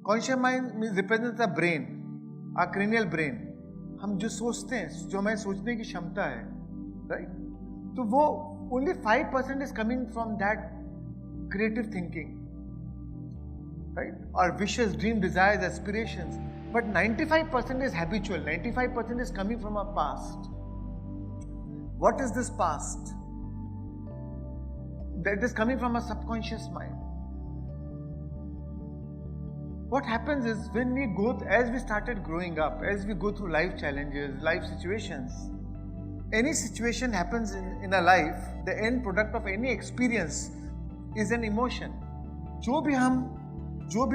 Conscious mind represents the brain, our cranial brain. हम जो सोचते हैं, जो हमें सोचने की क्षमता है, right? तो वो only 5% is coming from that creative thinking, right? Our wishes, dreams, desires, aspirations. But 95% is habitual. 95% is coming from our past. What is this past? That is coming from our subconscious mind. What happens is when we as we started growing up, as we go through life challenges, life situations, any situation happens in our life, the end product of any experience is an emotion. जो भी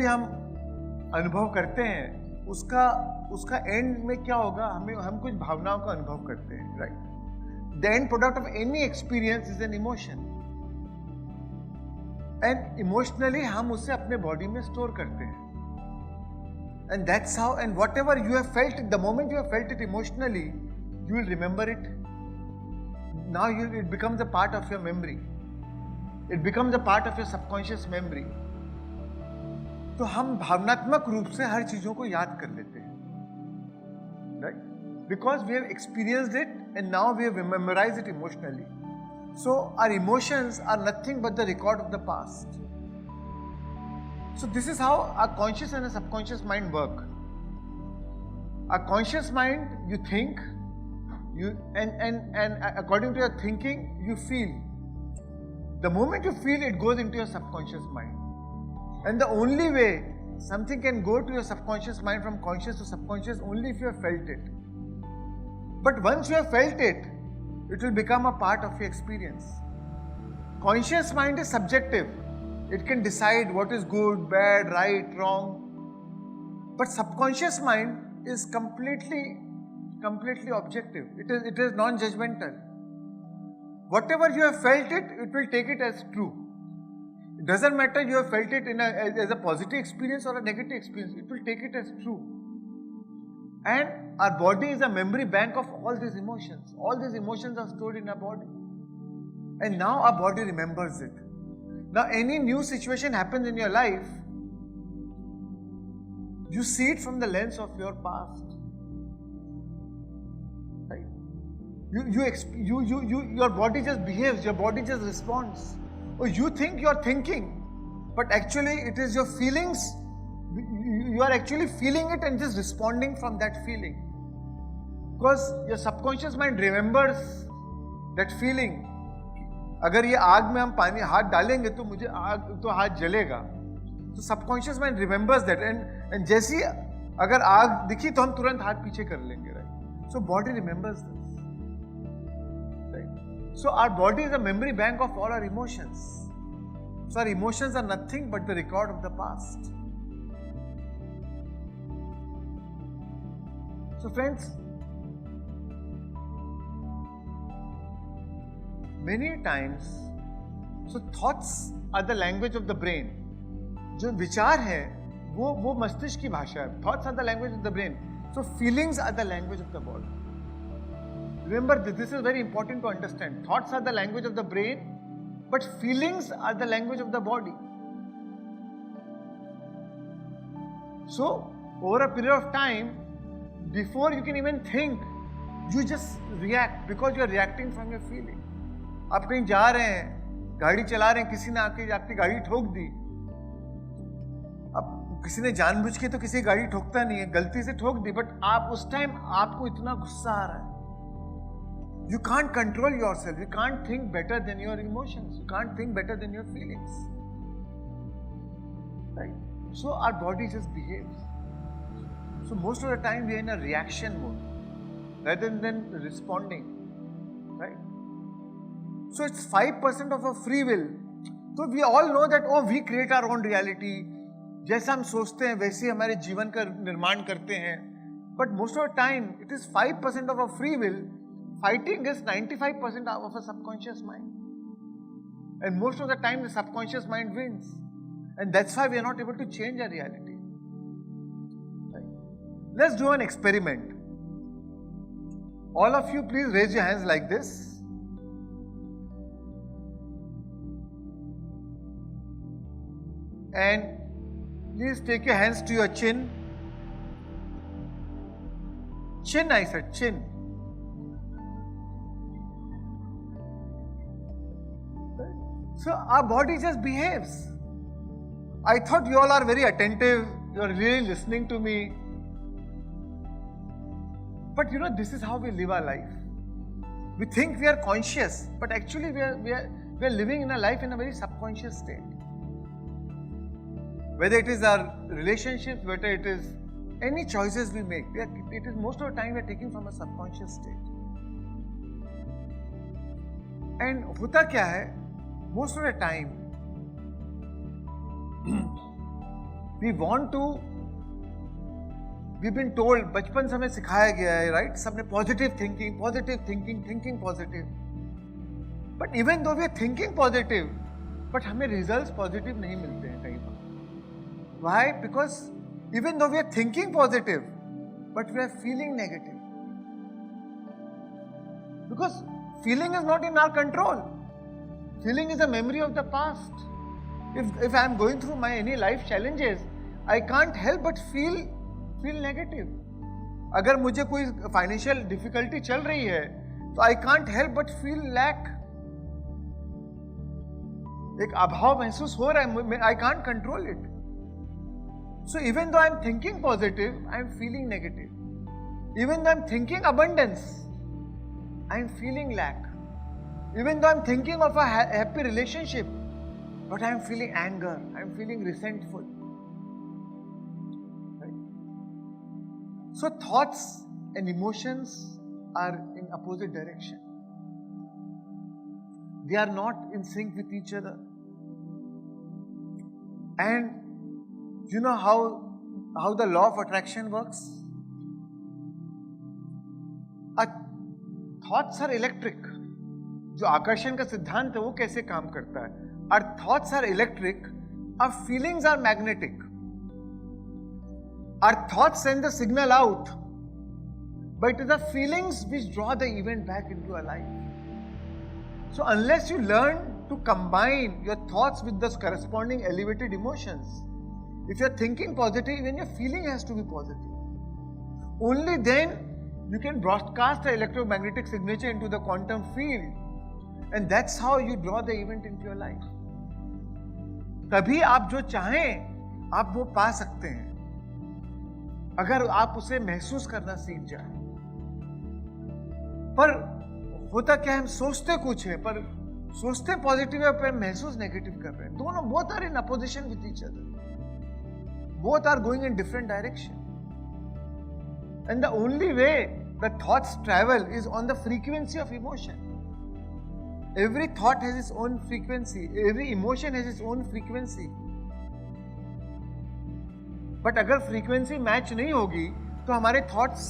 हम अनुभव करते हैं, उसका and में क्या होगा? हम कुछ भावनाओं का अनुभव करते हैं, right? The end product of any experience is an emotion. And emotionally हम उसे अपने बॉडी में स्टोर करते हैं. And that's how, and whatever you have felt, the moment you have felt it emotionally, you will remember it. Now it becomes a part of your memory. It becomes a part of your subconscious memory. तो हम भावनात्मक रूप से हर चीजों को याद कर लेते हैं, right? Because we have experienced it and now we have memorized it emotionally. So our emotions are nothing but the record of the past. So this is how our conscious and our subconscious mind work. Our conscious mind, you think, and according to your thinking, you feel. The moment you feel, it goes into your subconscious mind. And the only way something can go to your subconscious mind from conscious to subconscious only if you have felt it. But once you have felt it, it will become a part of your experience. Conscious mind is subjective. It can decide what is good, bad, right, wrong. But subconscious mind is completely objective. It is non-judgmental. Whatever you have felt it will take it as true. It doesn't matter you have felt it as a positive experience or a negative experience. It will take it as true. And our body is a memory bank of all these emotions. All these emotions are stored in our body. And now our body remembers it. Now any new situation happens in your life, you see it from the lens of your past. Right? Your body just behaves, your body just responds. Or you think you are thinking, but actually it is your feelings. You are actually feeling it and just responding from that feeling. Because your subconscious mind remembers that feeling. अगर ये आग में हम पानी हाथ डालेंगे तो मुझे हाथ जलेगा. तो subconscious mind remembers that and जैसी अगर आग दिखी तो हम तुरंत हाथ पीछे कर लेंगे, right? So body remembers this, right? So our body is a memory bank of all our emotions. So our emotions are nothing but the record of the past. So friends, many times, so thoughts are the language of the brain. जो विचार है वो मस्तिष्क की भाषा है. Thoughts are the language of the brain. So feelings are the language of the body. Remember this is very important to understand. Thoughts are the language of the brain, but feelings are the language of the body. So over a period of time, before you can even think, you just react because you are reacting from your feeling. आप कहीं जा रहे हैं, गाड़ी चला रहे हैं, किसी ने आके आपकी गाड़ी ठोक दी. अब किसी ने जानबूझ के तो किसी गाड़ी ठोकता नहीं है, गलती से ठोक दी, बट आप उस टाइम आपको इतना गुस्सा आ रहा है. You can't control yourself. You can't think better than your emotions. You can't think better than your feelings. Right? So our body just behaves. So most of the time we are in a reaction mode rather than responding. Right? So it's 5% of our free will. So we all know that we create our own reality. जैसा हम सोचते हैं वैसे हमारे जीवन का निर्माण करते हैं. But most of the time it is 5% of our free will fighting is 95% of our subconscious mind. And most of the time the subconscious mind wins. And that's why we are not able to change our reality. Right? Let's do an experiment. All of you please raise your hands like this. And Please take your hands to your chin. Chin, I said, chin. So our body just behaves. I thought you all are very attentive. You are really listening to me. But this is how we live our life. We think we are conscious, but actually we are living in a life in a very subconscious state. Whether it is our relationships, whether it is any choices we make, it is most of the time we are taking from a subconscious state. And hota kya hai? Most of the time, we've been told, बचपन से हमें सिखाया गया है, right? सबने positive thinking, thinking positive. But even though we are thinking positive, but हमें results positive नहीं मिलते हैं कहीं पर. Why? Because even though we are thinking positive, but we are feeling negative. Because feeling is not in our control. Feeling is a memory of the past. If I am going through my any life challenges, I can't help but feel negative. अगर मुझे कोई financial difficulty चल रही है, तो I can't help but feel lack. एक अभाव महसूस हो रहा है, I can't control it. So even though I am thinking positive, I am feeling negative. Even though I am thinking abundance, I am feeling lack. Even though I am thinking of a happy relationship, but I am feeling anger, I am feeling resentful. Right? So thoughts and emotions are in opposite direction. They are not in sync with each other. And you know how the law of attraction works? Our thoughts are electric. जो आकर्षण का सिद्धांत है वो कैसे काम करता है? Our thoughts are electric, our feelings are magnetic. Our thoughts send the signal out, but it is the feelings which draw the event back into our life. So unless you learn to combine your thoughts with those corresponding elevated emotions, if you are thinking positive, even your feeling has to be positive. Only then you can broadcast the electromagnetic signature into the quantum field. And that's how you draw the event into your life. तभी आप जो चाहें, आप वो पा सकते हैं, अगर आप उसे महसूस करना सीख जाएं। पर होता क्या है, हम सोचते कुछ है, पर सोचते पॉजिटिव है, पर महसूस नेगेटिव कर रहे हैं। दोनों both are in opposition with each other. Both are going in different direction. And the only way the thoughts travel is on the frequency of emotion. Every thought has its own frequency. Every emotion has its own frequency. But अगर frequency match नहीं होगी, तो हमारे thoughts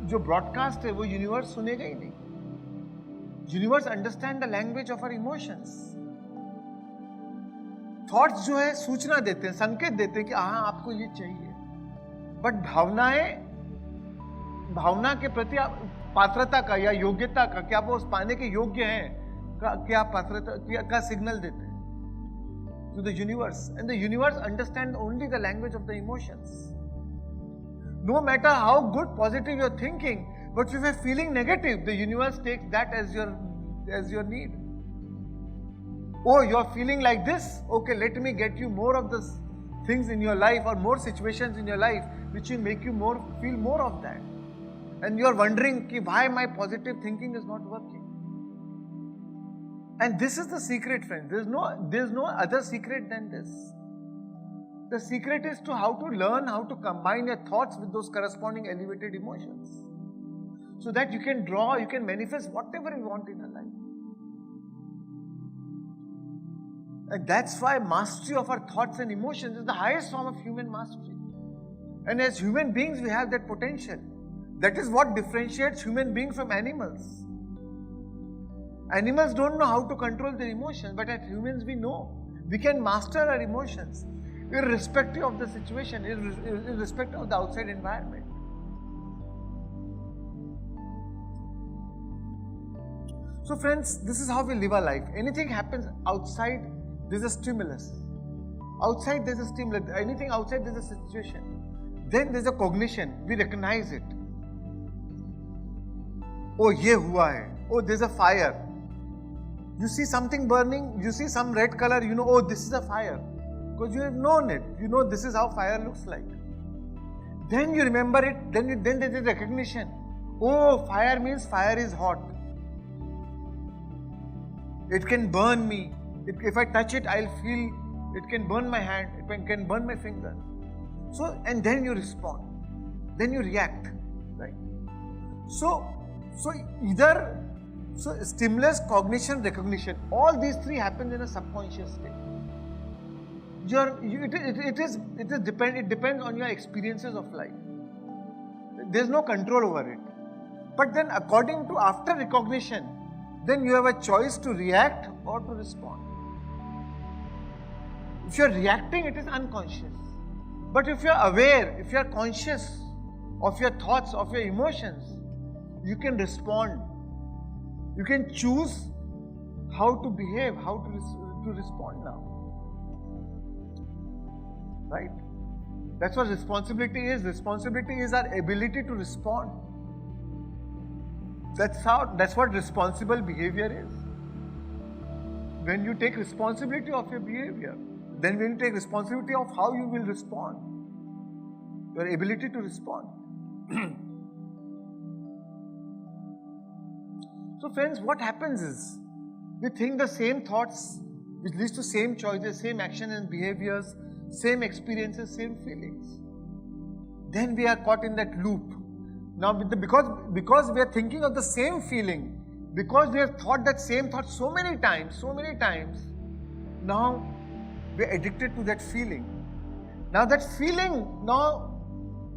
जो broadcast है, वो universe सुनेगा ही नहीं. Universe understand the language of our emotions. Thoughts जो है सूचना देते हैं, संकेत देते हैं कि हाँ आपको ये चाहिए. But भावना के प्रति पात्रता का या योग्यता का, कि आप उस पाने के योग्य हैं, क्या पात्रता का सिग्नल देते हैं to the universe, and the universe understands only the language of the emotions. No matter how good positive you're thinking, but if you're feeling negative, the universe takes that as your need. Oh, you're feeling like this? Okay, let me get you more of the things in your life or more situations in your life which will make you feel more of that. And you're wondering why my positive thinking is not working. And this is the secret, friend. There's no other secret than this. The secret is to how to learn how to combine your thoughts with those corresponding elevated emotions, so that you can manifest whatever you want in your life. And that's why mastery of our thoughts and emotions is the highest form of human mastery. And as human beings, we have that potential. That is what differentiates human beings from animals. Animals don't know how to control their emotions, but as humans we know. We can master our emotions irrespective of the situation, irrespective of the outside environment. So friends, this is how we live our life. Anything happens outside, there's a stimulus. Outside there's a stimulus. Anything outside there's a situation. Then there's a cognition. We recognize it. Oh, ye hua hai. Oh, there's a fire. You see something burning, you see some red color, you know, oh, this is a fire. Because you have known it. You know this is how fire looks like. Then you remember it, then there is recognition. Oh, fire means fire is hot. It can burn me. If I touch it, I'll feel it can burn my hand, it can burn my finger. So, and then you respond. Then you react. Right? So stimulus, cognition, recognition, all these three happen in a subconscious state. It depends on your experiences of life. There's no control over it. But then according to after recognition, then you have a choice to react or to respond. If you're reacting, it is unconscious. But if you're aware, if you're conscious of your thoughts, of your emotions, you can respond. You can choose how to behave, how to respond now. Right? That's what responsibility is. Responsibility is our ability to respond. That's what responsible behavior is. When you take responsibility of your behavior, then when you take responsibility of how you will respond, your ability to respond. So friends, what happens is, we think the same thoughts, which leads to same choices, same action and behaviors, same experiences, same feelings. Then we are caught in that loop. Now, because we are thinking of the same feeling, because we have thought that same thought so many times, now we are addicted to that feeling. Now that feeling,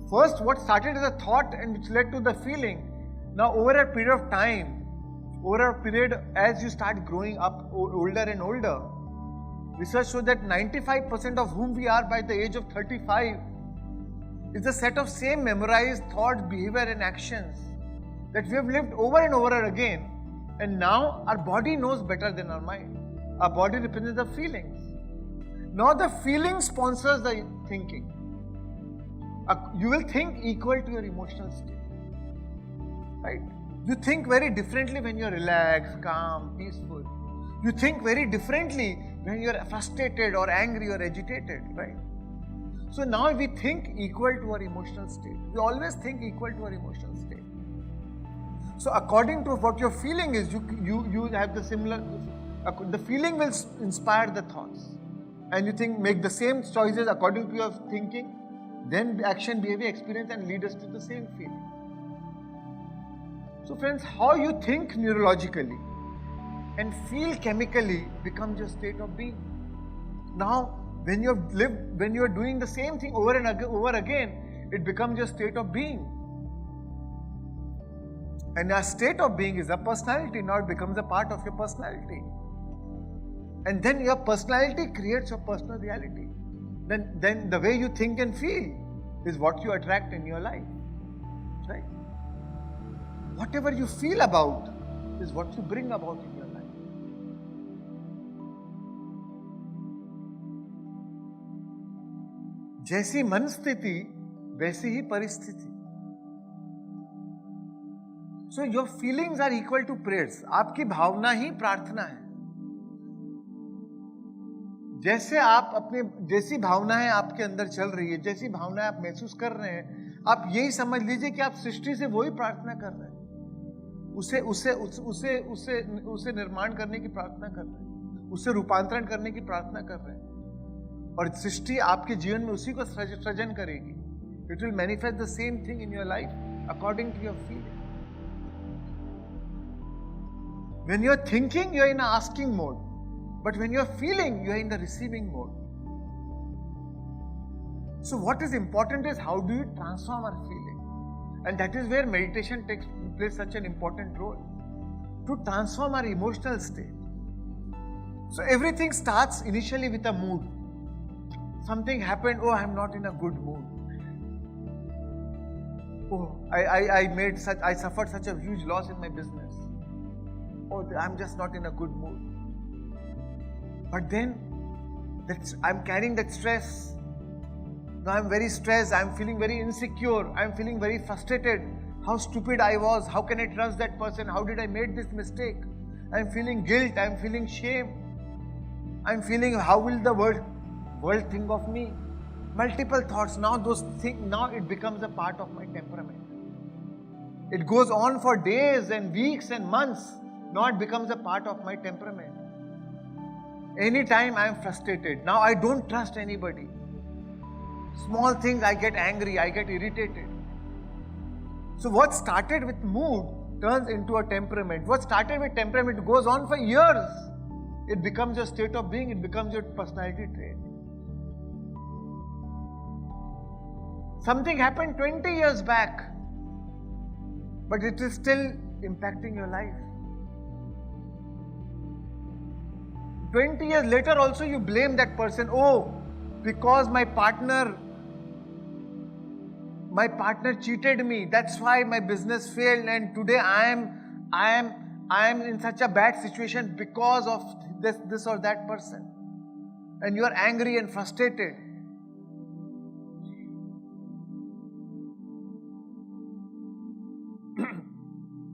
first what started as a thought and which led to the feeling, now over a period of time, as you start growing up older and older, research shows that 95% of whom we are by the age of 35 is a set of same memorized thoughts, behavior and actions that we have lived over and over again, and now our body knows better than our mind. Our body represents the feelings. Now the feeling sponsors the thinking. You will think equal to your emotional state. Right? You think very differently when you are relaxed, calm, peaceful. You think very differently when you are frustrated or angry or agitated, right? So now we think equal to our emotional state. We always think equal to our emotional state. So according to what your feeling is, you have the similar, the feeling will inspire the thoughts. And you make the same choices according to your thinking, then action, behavior, experience and lead us to the same feeling. So friends, how you think neurologically and feel chemically becomes your state of being. Now, when you are doing the same thing over and over again, it becomes your state of being. And our state of being is a personality. Now it becomes a part of your personality. And then your personality creates your personal reality. Then the way you think and feel is what you attract in your life. Right? Whatever you feel about is what you bring about in your life. जैसी मन स्थिति वैसी ही परिस्थिति. So your feelings are equal to prayers. आपकी भावना ही प्रार्थना है. जैसी भावनाएं आपके अंदर चल रही है, जैसी भावनाएं आप महसूस कर रहे हैं, आप यही समझ लीजिए कि आप सृष्टि से वही प्रार्थना कर रहे हैं. उसे निर्माण करने की प्रार्थना कर रहे हैं, उसे रूपांतरण करने की प्रार्थना कर रहे हैं. और सृष्टि आपके जीवन में उसी को सृजन करेगी. It will manifest the same thing in your life according to your feeling. When you are thinking, you are in an asking mode. But when you are feeling, you are in the receiving mode. So what is important is how do you transform our feeling? And that is where meditation plays such an important role. To transform our emotional state. So everything starts initially with a mood. Something happened, oh, I am not in a good mood. Oh, I suffered such a huge loss in my business. Oh, I am just not in a good mood. But then I'm carrying that stress. Now I'm very stressed, I'm feeling very insecure, I'm feeling very frustrated. How stupid I was, how can I trust that person, how did I make this mistake? I'm feeling guilt, I'm feeling shame. I'm feeling, how will the world think of me? Multiple thoughts. Now it becomes a part of my temperament. It goes on for days and weeks and months. Now it becomes a part of my temperament. Anytime I am frustrated, now I don't trust anybody. Small things, I get angry, I get irritated. So what started with mood turns into a temperament. What started with temperament goes on for years. It becomes your state of being, it becomes your personality trait. Something happened 20 years back, but it is still impacting your life. 20 years later also you blame that person. Oh, because my partner cheated me, that's why my business failed, and today I am in such a bad situation because of this or that person. And you are angry and frustrated.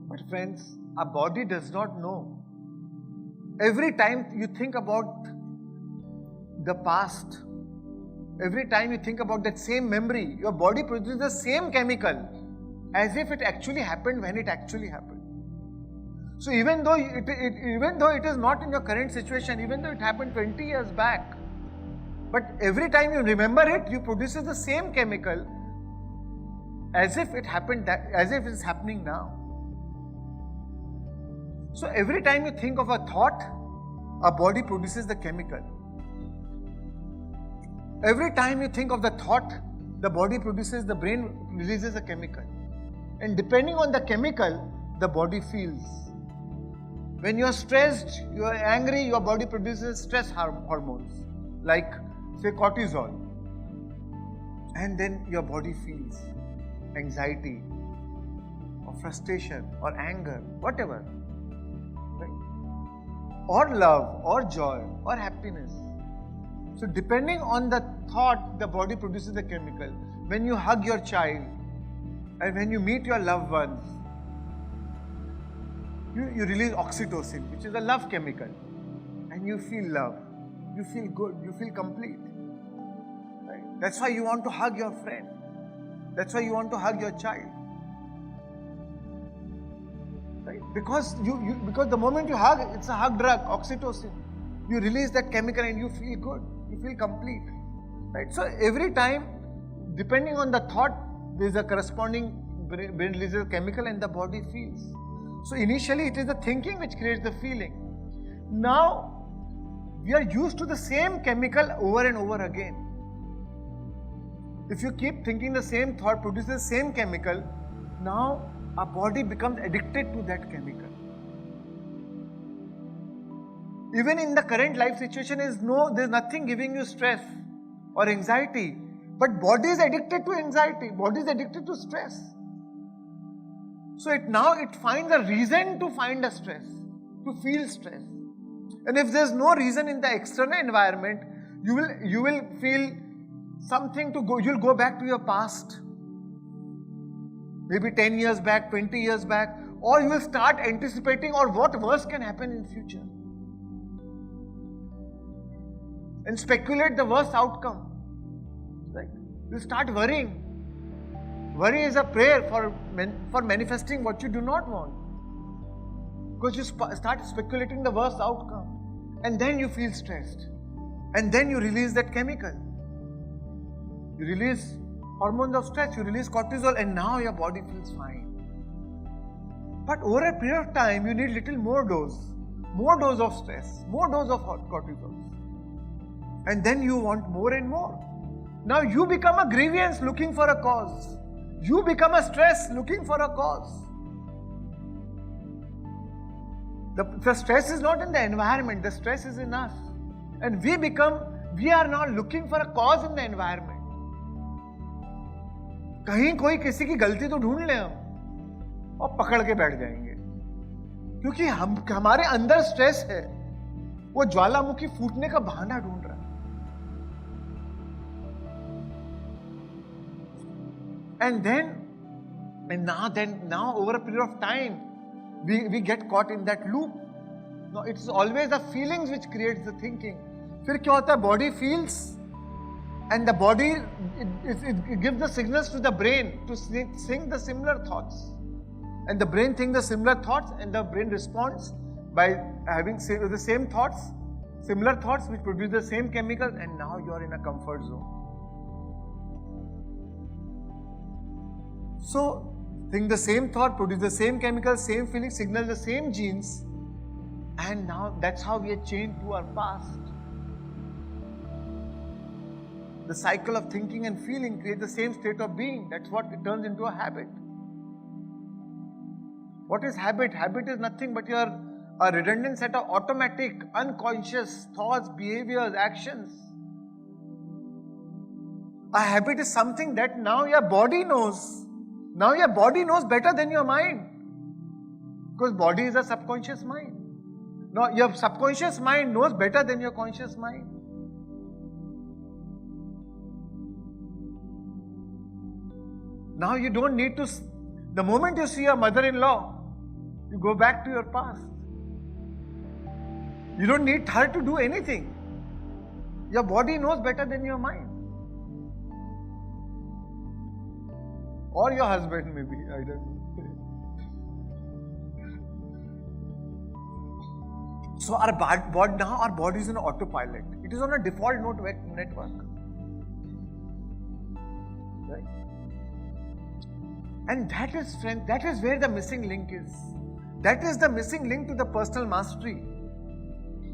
But friends, our body does not know. Every time you think about the past, every time you think about that same memory, your body produces the same chemical as if it actually happened when it actually happened. So even though it is not in your current situation, even though it happened 20 years back, but every time you remember it, you produce the same chemical as if it happened, as if it is happening now. So every time you think of a thought, our body produces the chemical. Every time you think of the thought, the brain releases a chemical. And depending on the chemical, the body feels. When you are stressed, you are angry, your body produces stress hormones, like say cortisol. And then your body feels anxiety, or frustration, or anger, whatever. Right? Or love, or joy, or happiness. So depending on the thought, the body produces a chemical. When you hug your child, and when you meet your loved ones, you release oxytocin, which is a love chemical. And you feel love. You feel good. You feel complete. Right? That's why you want to hug your friend. That's why you want to hug your child. Right? Because the moment you hug, it's a hug drug, oxytocin. You release that chemical and you feel good. You feel complete. Right? So every time, depending on the thought, there is a corresponding brain releases a chemical and the body feels. So initially it is the thinking which creates the feeling. Now we are used to the same chemical over and over again. If you keep thinking the same thought produces the same chemical, now our body becomes addicted to that chemical. Even in the current life situation there's nothing giving you stress or anxiety, but body is addicted to anxiety, body is addicted to stress. So it finds a reason to find a stress, to feel stress. And if there's no reason in the external environment, you will feel something you'll go back to your past. Maybe 10 years back, 20 years back, or you will start anticipating or what worse can happen in future. And speculate the worst outcome. Right? You start worrying. Worry is a prayer for manifesting what you do not want. Because you start speculating the worst outcome. And then you feel stressed. And then you release that chemical. You release hormones of stress, you release cortisol, and now your body feels fine. But over a period of time, you need little more dose of stress, more dose of cortisol. And then you want more and more. Now you become a grievance looking for a cause. You become a stress looking for a cause. The stress is not in the environment, the stress is in us. And we are now looking for a cause in the environment. कहीं कोई किसी की गलती तो ढूंढ ले हम और पकड़ के बैठ जाएंगे, क्योंकि हमारे अंदर स्ट्रेस है, वो ज्वालामुखी फूटने का बहाना ढूंढ रहा है. And now over a period of time, we get caught in that loop. No, it's always the feelings which creates the thinking. फिर क्या होता है? Body feels, and the body it gives the signals to the brain to think the similar thoughts, and the brain thinks the similar thoughts, and the brain responds by having the same thoughts, similar thoughts which produce the same chemicals, and now you are in a comfort zone. So think the same thought, produce the same chemicals, same feeling, signal the same genes, and now that's how we are chained to our past. The cycle of thinking and feeling creates the same state of being. That's what it turns into a habit. What is habit? Habit is nothing but a redundant set of automatic, unconscious thoughts, behaviors, actions. A habit is something that now your body knows. Now your body knows better than your mind. Because body is a subconscious mind. Now your subconscious mind knows better than your conscious mind. Now you don't need to, the moment you see your mother-in-law, you go back to your past. You don't need her to do anything. Your body knows better than your mind. Or your husband maybe, I don't know. So our body is on autopilot. It is on a default network. Right? And that is, friend, that is where the missing link is. That is the missing link to the personal mastery.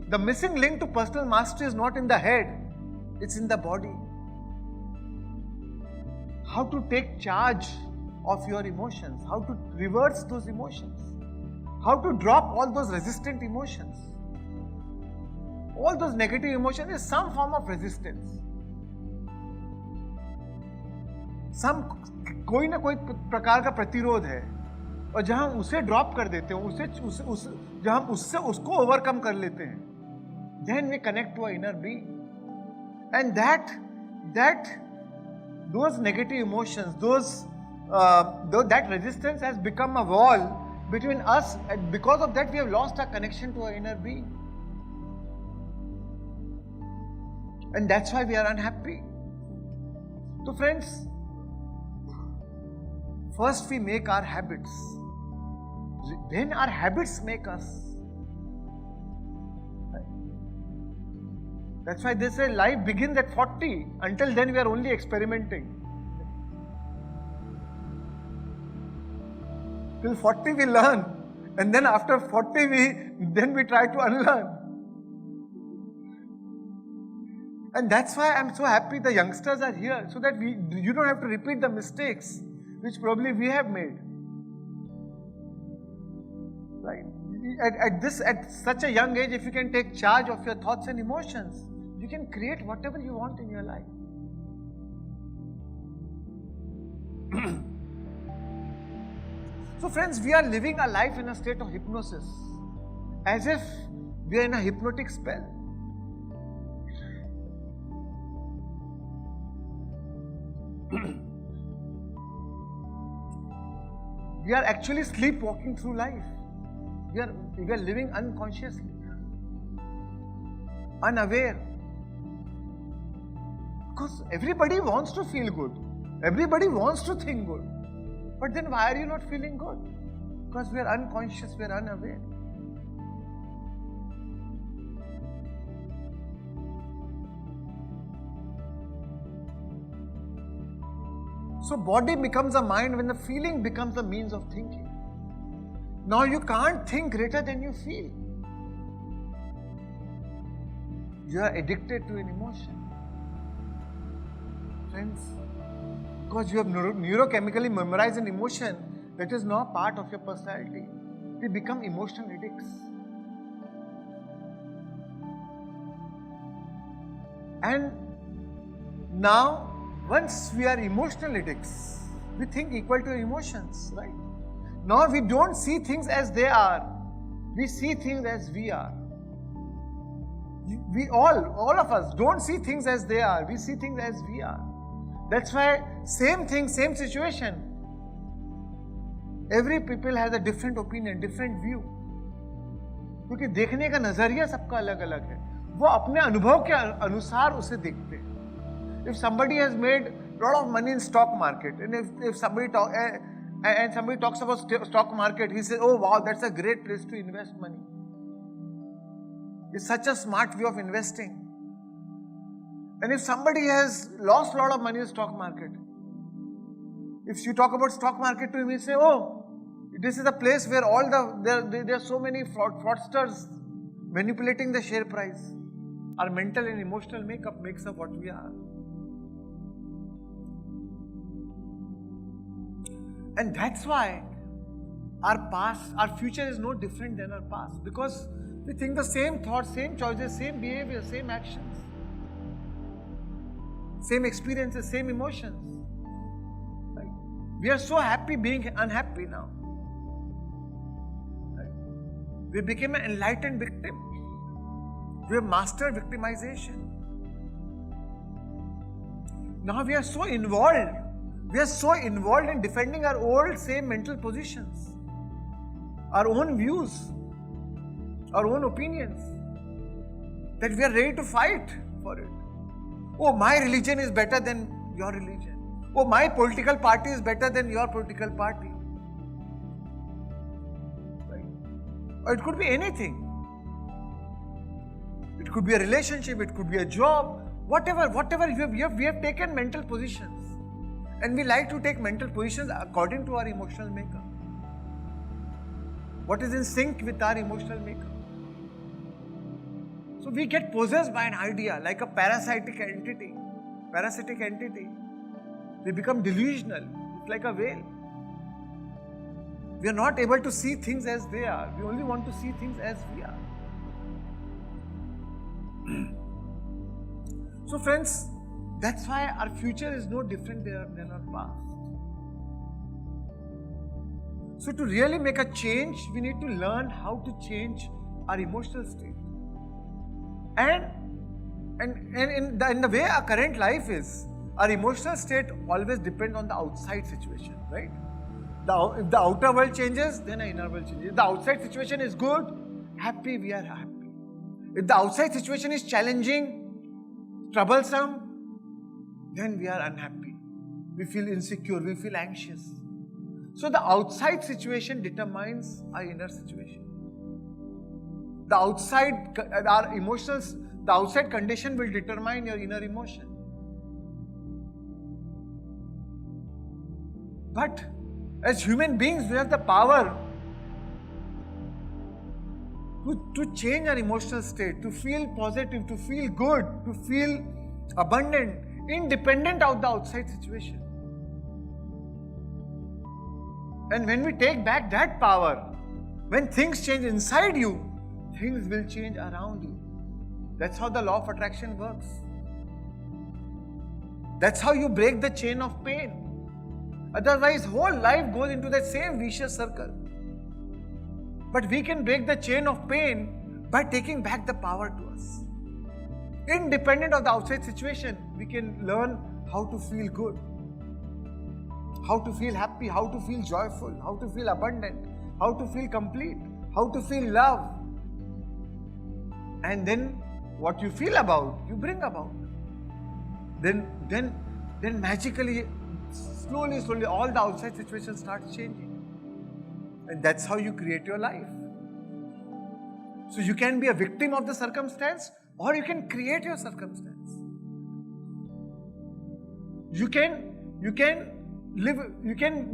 The missing link to personal mastery is not in the head, it's in the body. How to take charge of your emotions, how to reverse those emotions, how to drop all those resistant emotions. All those negative emotions is some form of resistance. कोई ना कोई प्रकार का प्रतिरोध है, और जहां हम उसे ड्रॉप कर देते हैं, जहां हम उसको ओवरकम कर लेते हैं, then we connect to our inner being, and those negative emotions, that resistance has become a wall between us, and because of that we have lost our connection to our inner being, and that's why we are unhappy. So friends, first we make our habits, then our habits make us. That's why they say life begins at 40. Until then we are only experimenting. Till 40 we learn, and then after 40 we try to unlearn. And that's why I'm so happy the youngsters are here, so that you don't have to repeat the mistakes which probably we have made. Right? At such a young age, if you can take charge of your thoughts and emotions, you can create whatever you want in your life. So friends, we are living a life in a state of hypnosis, as if we are in a hypnotic spell. We are actually sleepwalking through life. We are living unconsciously, unaware. Because everybody wants to feel good. Everybody wants to think good. But then why are you not feeling good? Because we are unconscious, we are unaware. So body becomes a mind when the feeling becomes the means of thinking. Now you can't think greater than you feel. You are addicted to an emotion. Friends, because you have neurochemically memorized an emotion that is now part of your personality, we become emotional addicts. And now, once we are emotional addicts, we think equal to emotions, right? Now we don't see things as they are. We see things as we are. We all of us don't see things as they are. We see things as we are. That's why same thing, same situation. Every people has a different opinion, different view. क्योंकि देखने का नजरिया सबका अलग अलग है. वो अपने अनुभव के अनुसार उसे देखते हैं. If somebody has made a lot of money in stock market, and if somebody talks about stock market, he says, "Oh wow, that's a great place to invest money. It's such a smart way of investing." And if somebody has lost a lot of money in stock market, if you talk about stock market to him, he say, "Oh, this is a place where there are so many fraudsters manipulating the share price." Our mental and emotional makeup makes up what we are. And that's why our future is no different than our past, because we think the same thoughts, same choices, same behavior, same actions, same experiences, same emotions. Right? We are so happy being unhappy now. Right? We became an enlightened victim. We have mastered victimization. Now we are so involved. We are so involved in defending our old same mental positions, our own views, our own opinions, that we are ready to fight for it. Oh, my religion is better than your religion. Oh, my political party is better than your political party. Right? Or it could be anything. It could be a relationship, it could be a job, whatever we have taken mental positions. And we like to take mental positions according to our emotional makeup. What is in sync with our emotional makeup? So we get possessed by an idea like a parasitic entity. We become delusional. It's like a whale. We are not able to see things as they are. We only want to see things as we are. So friends, that's why our future is no different than our past. So to really make a change, we need to learn how to change our emotional state. And in the way our current life is, our emotional state always depends on the outside situation, right? If the outer world changes, then our inner world changes. If the outside situation is good, happy, we are happy. If the outside situation is challenging, troublesome, then we are unhappy. We feel insecure, we feel anxious. So the outside situation determines our inner situation. The outside condition will determine your inner emotion. But as human beings, we have the power to change our emotional state, to feel positive, to feel good, to feel abundant, independent of the outside situation. And when we take back that power, when things change inside you, things will change around you. That's how the law of attraction works. That's how you break the chain of pain. Otherwise, whole life goes into that same vicious circle. But we can break the chain of pain by taking back the power to us. Independent of the outside situation, we can learn how to feel good, how to feel happy, how to feel joyful, how to feel abundant, how to feel complete, how to feel love. And then what you feel about, you bring about. Then magically, slowly, all the outside situations start changing. And that's how you create your life. So you can be a victim of the circumstance, or you can create your circumstance. You can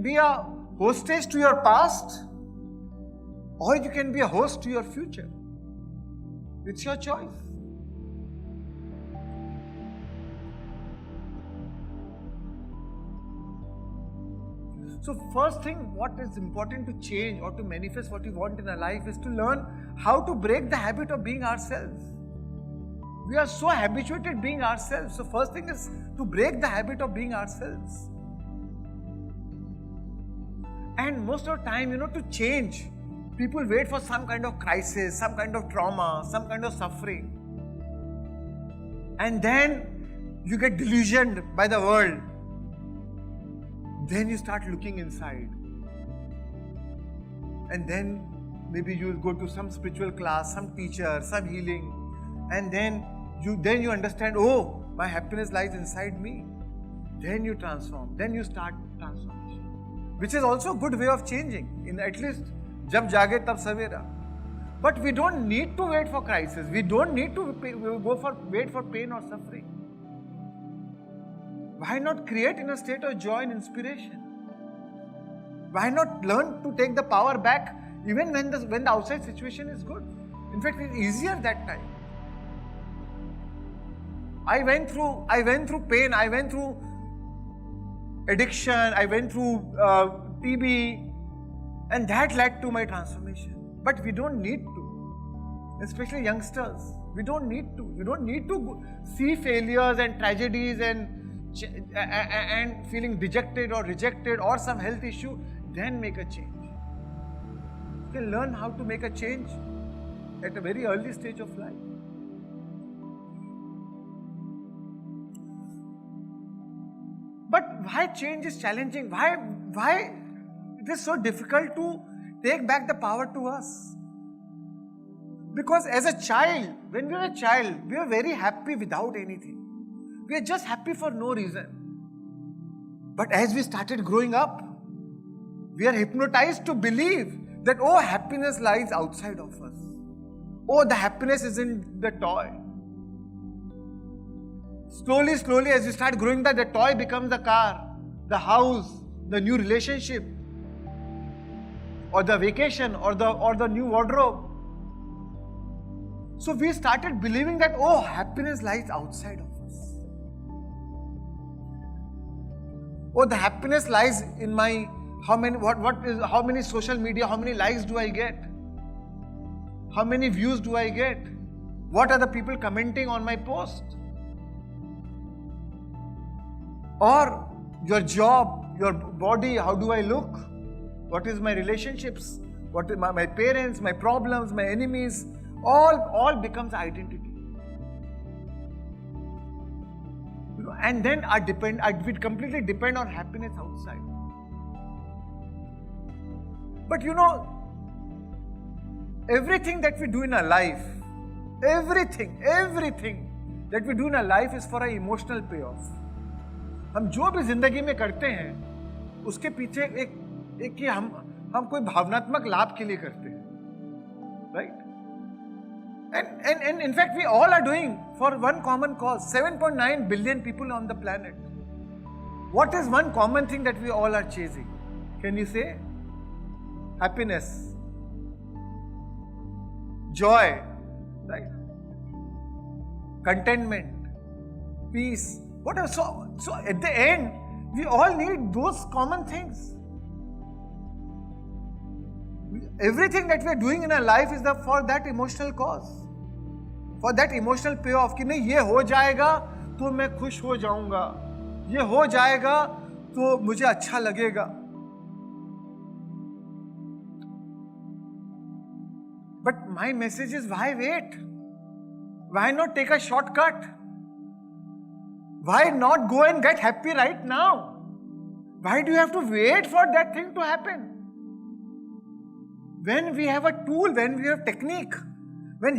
be a hostess to your past, or you can be a host to your future. It's your choice. So first thing, what is important to change or to manifest what we want in our life is to learn how to break the habit of being ourselves. We are so habituated being ourselves. So first thing is to break the habit of being ourselves. And most of the time, to change, people wait for some kind of crisis, some kind of trauma, some kind of suffering. And then you get delusioned by the world then you start looking inside. And then maybe you will go to some spiritual class, some teacher, some healing. And then you understand, oh, my happiness lies inside me. Then you transform. Then you start transformation. Which is also a good way of changing. In at least, jab jage tab savera. But we don't need to wait for crisis. We don't need to wait for pain or suffering. Why not create in a state of joy and inspiration? Why not learn to take the power back even when the outside situation is good? In fact, it's easier that time. I went through pain. I went through addiction. I went through TB, and that led to my transformation. But we don't need to, especially youngsters. We don't need to. You don't need to see failures and tragedies and feeling dejected or rejected or some health issue, then make a change. You can learn how to make a change at a very early stage of life. But why change is challenging? Why it is so difficult to take back the power to us? Because as a child, when we were a child, we were very happy without anything. We are just happy for no reason. But as we started growing up, we are hypnotized to believe that, oh, happiness lies outside of us. Oh, the happiness is in the toy. Slowly, as we start growing up, the toy becomes the car, the house, the new relationship, or the vacation, or the new wardrobe. So we started believing that, oh, happiness lies outside of us. Oh, the happiness lies in my how many social media, how many likes do I get? How many views do I get? What are the people commenting on my post? Or your job, your body, how do I look? What is my relationships? What is my parents, my problems, my enemies? All becomes identity. And then we completely depend on happiness outside. But everything that we do in our life, everything that we do in our life is for an emotional payoff. हम जो भी जिंदगी में करते हैं, उसके पीछे एक कि हम कोई भावनात्मक लाभ के लिए करते हैं, right? And in fact, we all are doing for one common cause. 7.9 billion people on the planet. What is one common thing that we all are chasing? Can you say? Happiness, joy, right? Contentment, peace. Whatever. So at the end, we all need those common things. Everything that we are doing in our life is for that emotional cause, for that emotional payoff. कि नहीं, ये हो जाएगा तो मैं खुश हो जाऊंगा, ये हो जाएगा तो मुझे अच्छा लगेगा. But my message is, why wait? Why not take a shortcut? Why not go and get happy right now? Why do you have to wait for that thing to happen? When we have a tool, when we have technique, when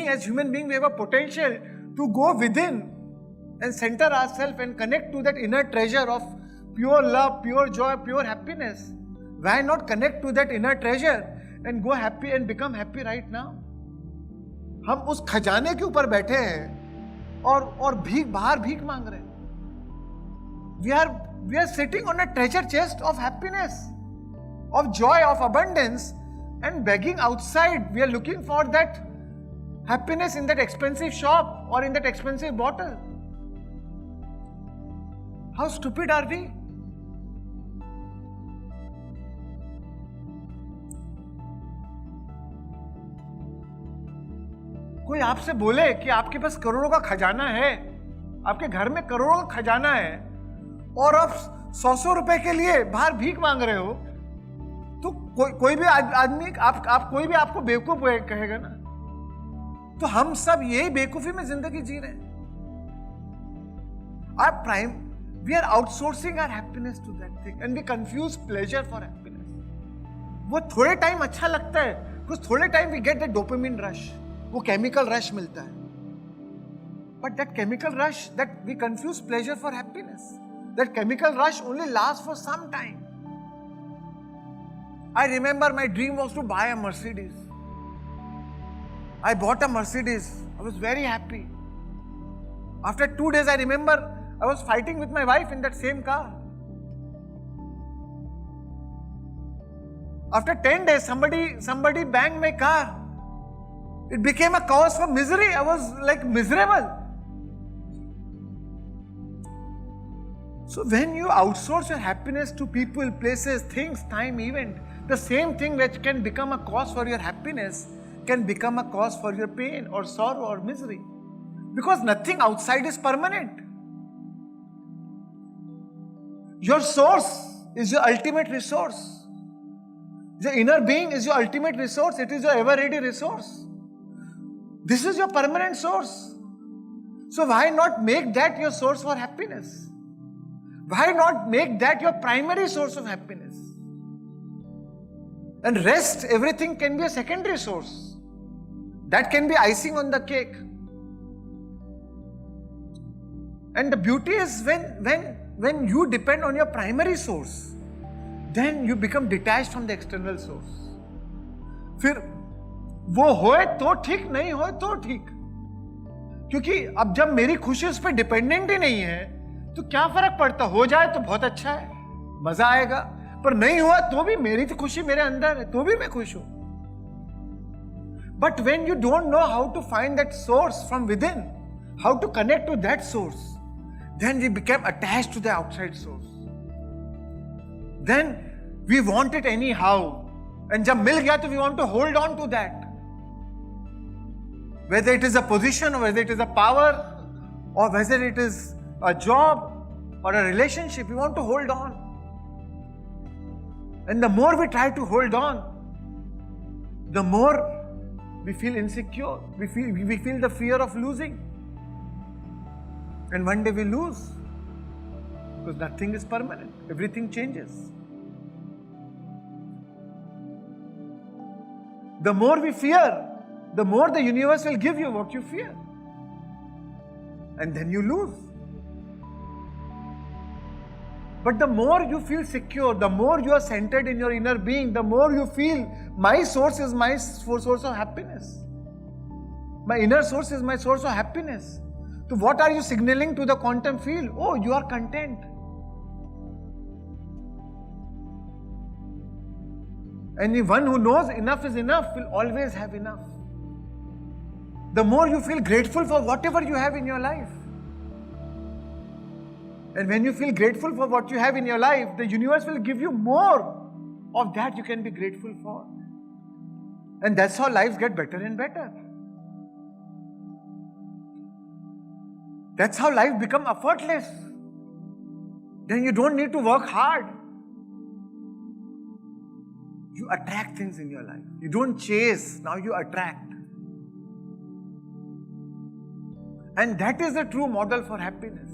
as human being, we have a potential to go within and center ourselves and connect to that inner treasure of pure love, pure joy, pure happiness. Why not connect to that inner treasure and go happy and become happy right now? हम उस खजाने के ऊपर बैठे हैं और बाहर भीख मांग रहे हैं. We are sitting on a treasure chest of happiness, of joy, of abundance, and begging outside. We are looking for that happiness in that expensive shop or in that expensive bottle. How stupid are we? कोई आपसे बोले कि आपके पास करोड़ों का खजाना है, आपके घर में करोड़ों का खजाना है, और आप 100 रुपए के लिए बाहर भीख मांग रहे हो, तो कोई भी आदमी कोई भी आपको बेवकूफ कहेगा ना. तो हम सब यही बेवकूफी में जिंदगी जी रहे हैं. We are outsourcing our happiness to that thing and we confuse pleasure for happiness. वो थोड़े टाइम अच्छा लगता है, because थोड़े time we get the dopamine rush, वो chemical rush मिलता है. But that chemical rush, that we confuse pleasure for happiness. That chemical rush only lasts for some time. I remember my dream was to buy a Mercedes. I bought a Mercedes. I was very happy. After 2 days, I remember I was fighting with my wife in that same car. After 10 days, somebody banged my car. It became a cause for misery. I was like miserable. So when you outsource your happiness to people, places, things, time, event, the same thing which can become a cause for your happiness can become a cause for your pain or sorrow or misery. Because nothing outside is permanent. Your source is your ultimate resource. The inner being is your ultimate resource. It is your ever-ready resource. This is your permanent source. So why not make that your source for happiness? Why not make that your primary source of happiness? And rest, everything can be a secondary source. That can be icing on the cake. And the beauty is when you depend on your primary source, then you become detached from the external source. फिर वो होए तो ठीक, नहीं होए तो ठीक. क्योंकि अब जब मेरी खुशी उस पर डिपेंडेंट ही नहीं है, तो क्या फर्क पड़ता? हो जाए तो बहुत अच्छा है, मजा आएगा, पर नहीं हुआ तो भी मेरी तो खुशी मेरे अंदर है, तो भी मैं खुश हूं. But when you don't know how to find that source from within, how to connect to that source, then we become attached to the outside source. Then we want it anyhow. And जब मिल गया तो we want to hold on to that. Whether it is a position or whether it is a power or whether it is a job or a relationship, we want to hold on. And the more we try to hold on, the more we feel insecure. We feel the fear of losing. And one day we lose. Because nothing is permanent. Everything changes. The more we fear, the more the universe will give you what you fear. And then you lose. But the more you feel secure, the more you are centered in your inner being, the more you feel my source is my source of happiness. My inner source is my source of happiness. So what are you signaling to the quantum field? Oh, you are content. Anyone who knows enough is enough will always have enough. The more you feel grateful for whatever you have in your life. And when you feel grateful for what you have in your life, the universe will give you more of that you can be grateful for. And that's how lives get better and better. That's how life becomes effortless. Then you don't need to work hard. You attract things in your life. You don't chase, now you attract. And that is the true model for happiness.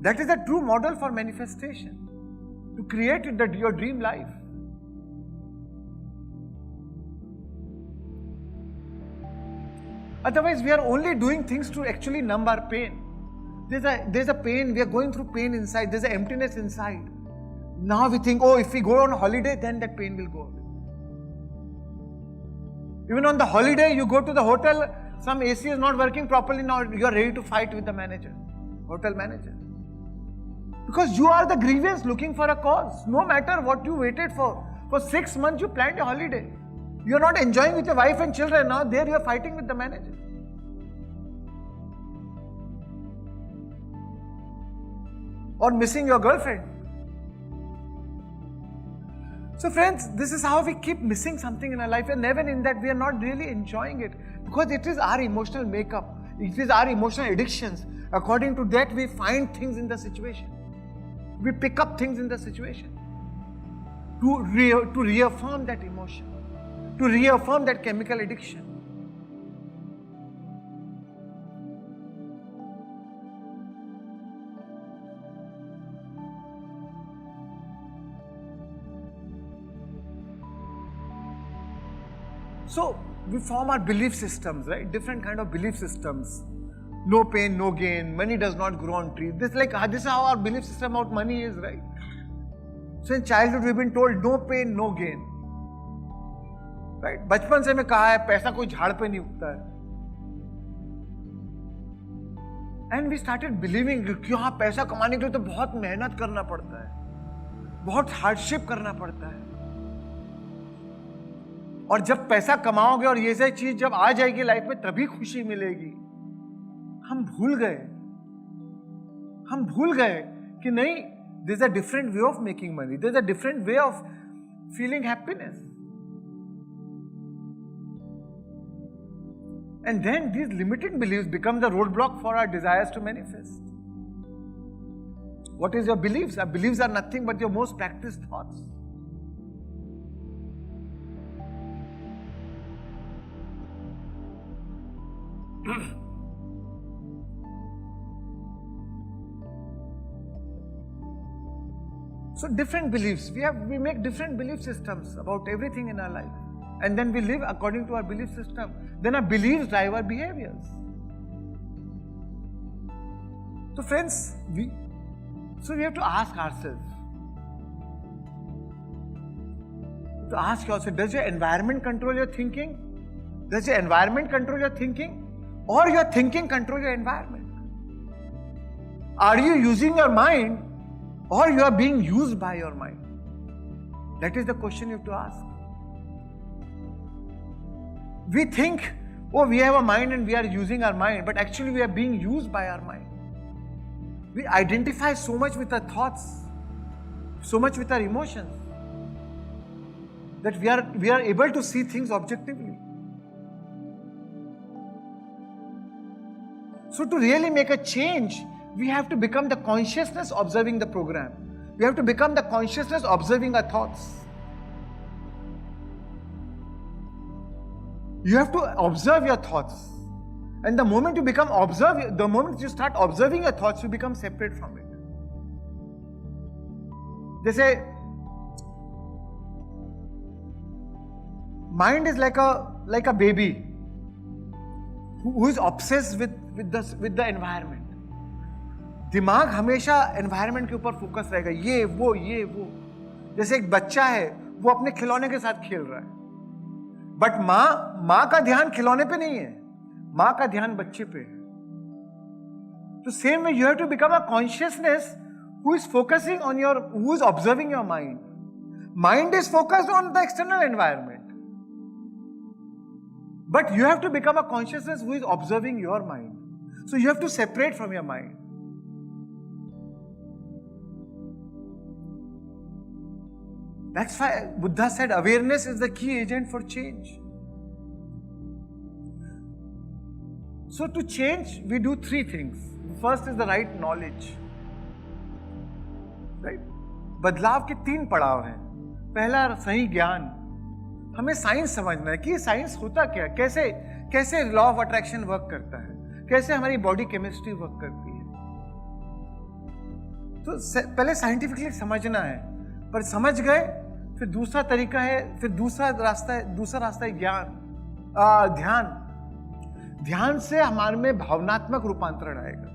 That is the true model for manifestation. To create your dream life. Otherwise, we are only doing things to actually numb our pain. There's a pain, we are going through pain inside, there's an emptiness inside. Now we think, oh, if we go on holiday, then that pain will go away. Even on the holiday, you go to the hotel, some AC is not working properly, now you are ready to fight with the manager, hotel manager. Because you are the grievance looking for a cause. No matter what you waited for. For 6 months you planned a holiday. You are not enjoying with your wife and children. Now there you are fighting with the manager. Or missing your girlfriend. So friends, this is how we keep missing something in our life. And even in that we are not really enjoying it. Because it is our emotional makeup. It is our emotional addictions. According to that we find things in the situation. We pick up things in the situation to reaffirm that emotion, to reaffirm that chemical addiction. So we form our belief systems, right? Different kind of belief systems. No pain, no gain. Money does not grow on trees. This is how our belief system about money is, right? So in childhood we've been told no pain, no gain. Right? बचपन से मैं कहा है पैसा कोई झाड़ पे नहीं उगता है. And we started believing कि हाँ पैसा कमाने के लिए तो बहुत मेहनत करना पड़ता है, बहुत हार्डशिप करना पड़ता है. और जब पैसा कमाओगे और ये सारी चीज जब आ जाएगी लाइफ में तभी खुशी मिलेगी. हम भूल गए कि नहीं, there is a different way of making money. There is a different way of feeling happiness. And then these limited beliefs become the roadblock for our desires to manifest. What is your beliefs? Our beliefs are nothing but your most practiced thoughts. So different beliefs, we make different belief systems about everything in our life, and then we live according to our belief system. Then our beliefs drive our behaviors. So friends, we have to ask ourselves, does your environment control your thinking? Does your environment control your thinking? Or your thinking control your environment? Are you using your mind or you are being used by your mind? That is the question you have to ask. We think, oh, we have a mind and we are using our mind, but actually we are being used by our mind. We identify so much with our thoughts, so much with our emotions, that we are able to see things objectively. So to really make a change, we have to become the consciousness observing the program. We have to become the consciousness observing our thoughts. You have to observe your thoughts. And the moment you start observing your thoughts, you become separate from it. They say, mind is like a baby who is obsessed with the environment. दिमाग हमेशा environment के ऊपर focus रहेगा, ये वो. जैसे एक बच्चा है वो अपने खिलौने के साथ खेल रहा है, बट माँ का ध्यान खिलौने पे नहीं है, माँ का ध्यान बच्चे पे है. तो same way you have to become a consciousness who is observing your mind. Mind is focused on the external environment, but you have to become a consciousness who is observing your mind. So you have to separate from your mind. That's why Buddha said awareness is the key agent for change. So to change, we do three things. First is the right knowledge. Right? बदलाव के 3 पड़ाव हैं. पहला सही ज्ञान. हमें science समझना है कि साइंस होता क्या है, कैसे लॉ ऑफ अट्रैक्शन वर्क करता है, कैसे हमारी बॉडी केमिस्ट्री वर्क करती है. तो पहले साइंटिफिकली समझना है, पर समझ गए फिर दूसरा तरीका है, फिर दूसरा रास्ता है ध्यान. ध्यान से हमारे में भावनात्मक रूपांतरण आएगा,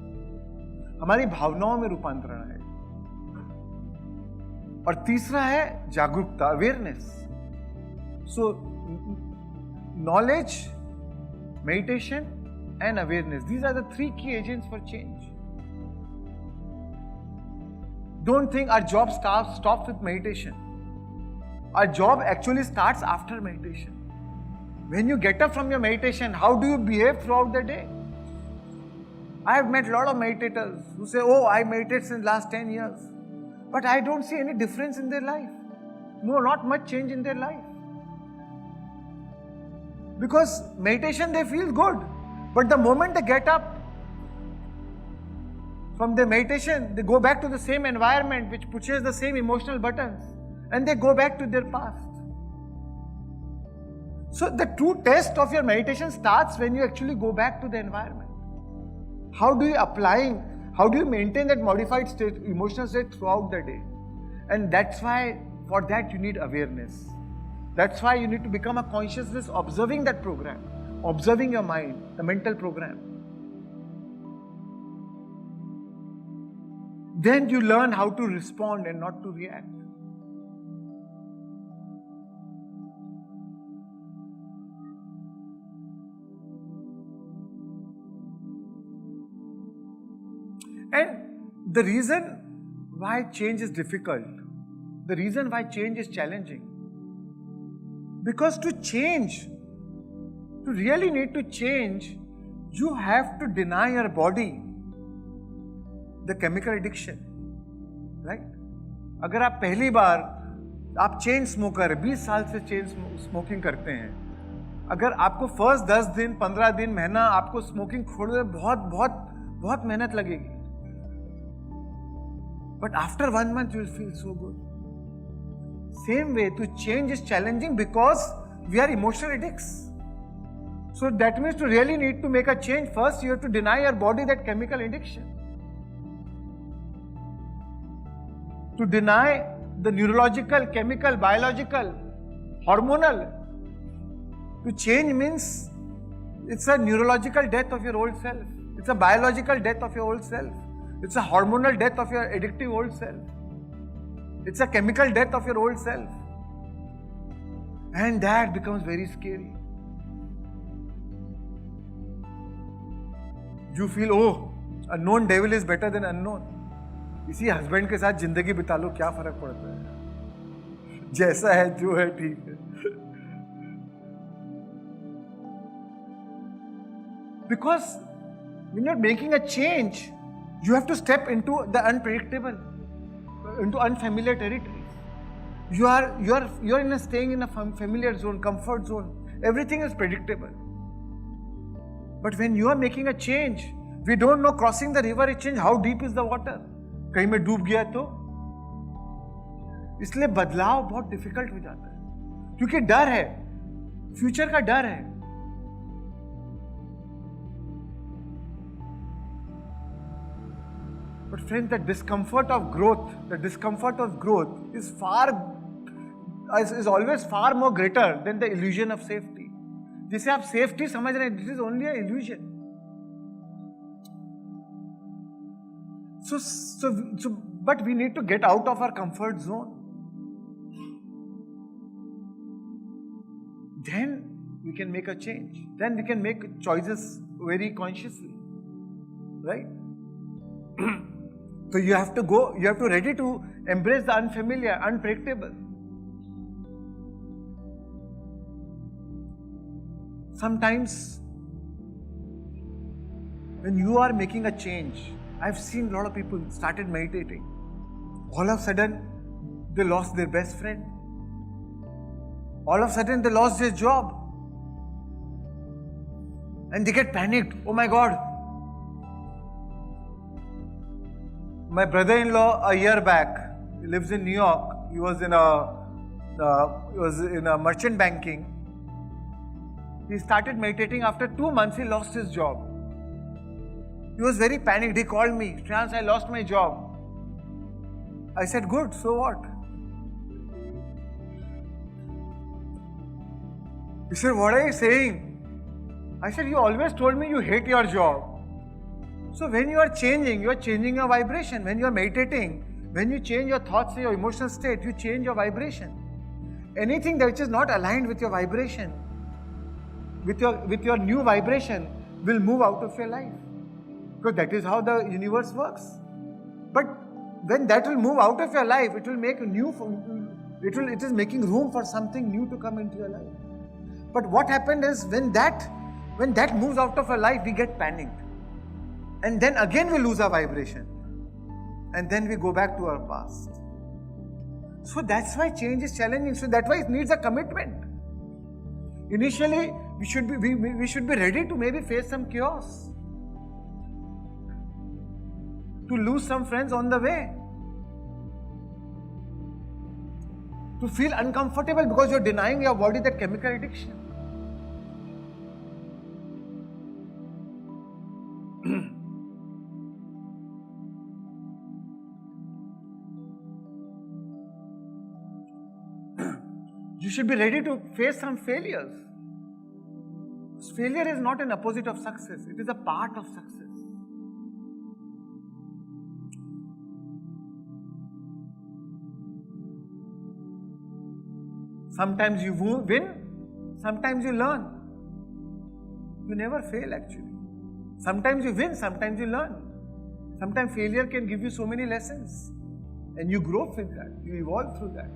हमारी भावनाओं में रूपांतरण आएगा. और तीसरा है जागरूकता, awareness. So knowledge, meditation and awareness, these are the 3 key agents for change. Don't think our job stops with meditation. Our job actually starts after meditation. When you get up from your meditation, how do you behave throughout the day? I have met a lot of meditators who say, oh, I meditate since last 10 years. But I don't see any difference in their life. No, not much change in their life. Because meditation, they feel good. But the moment they get up from their meditation, they go back to the same environment which pushes the same emotional buttons, and they go back to their past. So the true test of your meditation starts when you actually go back to the environment. How do you maintain that modified state, emotional state throughout the day? And that's why for that you need awareness. That's why you need to become a consciousness observing that program, observing your mind, the mental program. Then you learn how to respond and not to react. And the reason why change is difficult, the reason why change is challenging, because to change, to really need to change, you have to deny your body the chemical addiction, right? अगर आप पहली बार आप chain smoker 20 साल से chain smoking करते हैं, अगर आपको फर्स्ट 10 दिन 15 दिन महीना आपको स्मोकिंग छोड़ने में बहुत मेहनत लगेगी, but after 1 month you will feel so good. Same way, to change is challenging because we are emotional addicts. So that means to really need to make a change, first you have to deny your body that chemical addiction. To deny the neurological, chemical, biological, hormonal. To change means it's a neurological death of your old self. It's a biological death of your old self. It's a hormonal death of your addictive old self. It's a chemical death of your old self. And that becomes very scary. You feel, oh, a known devil is better than unknown. इसी husband के साथ जिंदगी बिता लो, क्या फर्क पड़ता है, जैसा है जो है ठीक है. Because when you're making a change, you have to step into the unpredictable, into unfamiliar territory. You're staying in a familiar zone, comfort zone. Everything is predictable. But when you are making a change, we don't know crossing the river is change. How deep is the water? कहीं में डूब गया तो, इसलिए बदलाव बहुत difficult हो जाता है, क्योंकि डर है, फ्यूचर का डर है. But friends, the discomfort of growth is always far more greater than the illusion of safety. जिसे आप सेफ्टी समझ रहे हैं, this is only an illusion. But we need to get out of our comfort zone. Then we can make a change. Then we can make choices very consciously, right? So you have to ready to embrace the unfamiliar, unpredictable. Sometimes when you are making a change, I've seen a lot of people started meditating. All of a sudden, they lost their best friend. All of a sudden, they lost their job. And they get panicked. Oh my God. My brother-in-law, a year back, he lives in New York. He was in a merchant banking. He started meditating. After 2 months, he lost his job. He was very panicked. He called me, Shreans, I lost my job. I said, good, so what? He said, what are you saying? I said, you always told me you hate your job. So when you are changing your vibration. When you are meditating, when you change your thoughts, your emotional state, you change your vibration. Anything that is not aligned with your vibration, with your new vibration, will move out of your life. Because that is how the universe works. But when that will move out of your life, it will make it is making room for something new to come into your life. But what happened is when that moves out of our life, we get panicked. And then again we lose our vibration. And then we go back to our past. So that's why change is challenging. So that's why it needs a commitment. Initially, we should be ready to maybe face some chaos. To lose some friends on the way. To feel uncomfortable because you're denying your body that chemical addiction. You should be ready to face some failures. Failure is not an opposite of success, it is a part of success. Sometimes you win, sometimes you learn. You never fail actually. Sometimes you win, sometimes you learn. Sometimes failure can give you so many lessons. And you grow with that, you evolve through that.